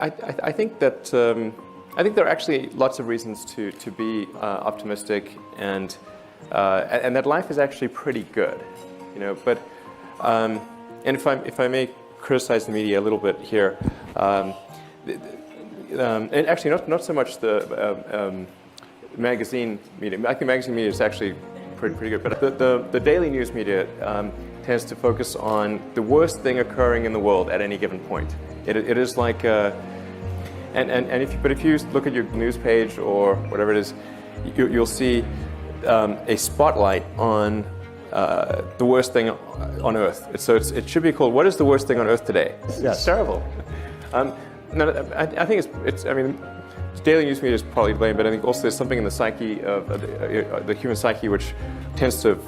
I think that I think there are actually lots of reasons to be optimistic, and that life is actually pretty good, you know. But and if I may criticize the media a little bit here, and actually not so much the magazine media. I think magazine media is actually pretty good, but the daily news media tends to focus on the worst thing occurring in the world at any given point. It is like, if you look at your news page or whatever it is, you'll see a spotlight on the worst thing on Earth. So it should be called, "What is the worst thing on Earth today?" Yes. It's terrible. No, I think it's. I mean, daily news media is probably blamed, but I think also there's something in the psyche of the human psyche which tends to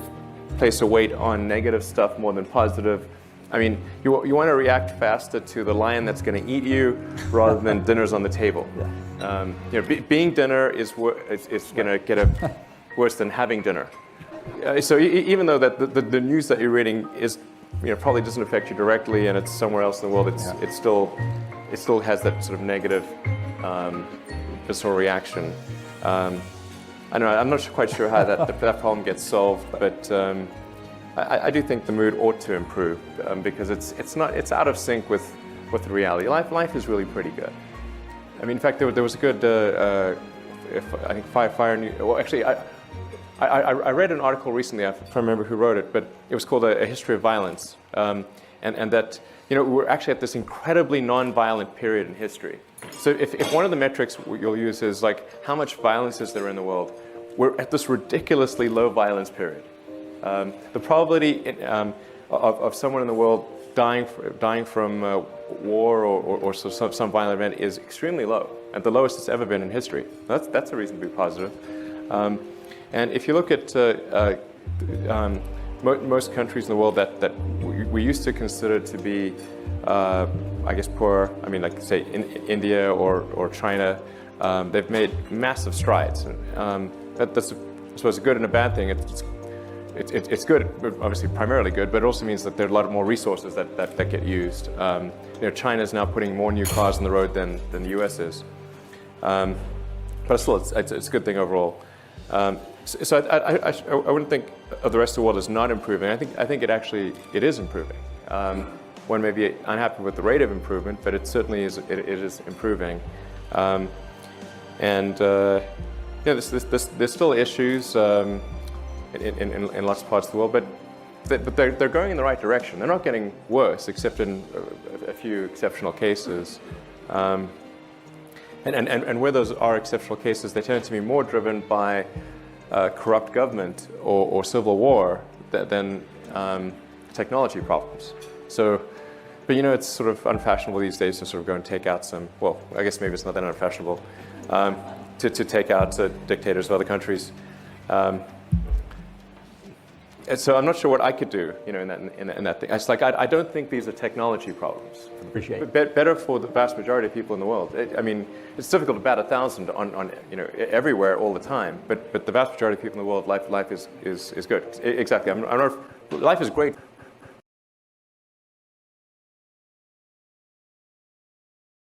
place a weight on negative stuff more than positive. I mean, you want to react faster to the lion that's going to eat you rather than dinner's on the table. Yeah. Being dinner is going to get worse than having dinner. So even though that the news that you're reading is, probably doesn't affect you directly, and it's somewhere else in the world, it still has that sort of negative visceral reaction. I don't know. I'm not quite sure how that problem gets solved, but I do think the mood ought to improve because it's out of sync with the reality. Life is really pretty good. I mean, in fact, there was a good I think fire news. Well, actually, I read an article recently. I can't remember who wrote it, but it was called "A History of Violence," and that we're actually at this incredibly non-violent period in history. So if one of the metrics you'll use is like how much violence is there in the world, we're at this ridiculously low violence period. The probability of someone in the world dying from war or some violent event is extremely low, at the lowest it's ever been in history. That's a reason to be positive. And if you look at most countries in the world that we used to consider to be, I guess, poor, I mean, like say India or China, they've made massive strides. That's, I suppose, a good and a bad thing. It's good, obviously primarily good, but it also means that there are a lot more resources that get used. China is now putting more new cars on the road than the US is. But still, it's a good thing overall. So I wouldn't think of the rest of the world as not improving. I think it is improving. One may be unhappy with the rate of improvement, but it certainly is. It is improving. There's still issues in lots of parts of the world, but they're going in the right direction. They're not getting worse, except in a few exceptional cases. And where those are exceptional cases, they tend to be more driven by corrupt government or civil war than technology problems. So, but it's sort of unfashionable these days to sort of go and take out some, well, I guess maybe it's not that unfashionable, to take out dictators of other countries. And so I'm not sure what I could do, in that thing. It's like I don't think these are technology problems. Appreciate it. Better for the vast majority of people in the world. It's difficult to bat 1,000 on everywhere all the time. But the vast majority of people in the world, life is good. Exactly. Life is great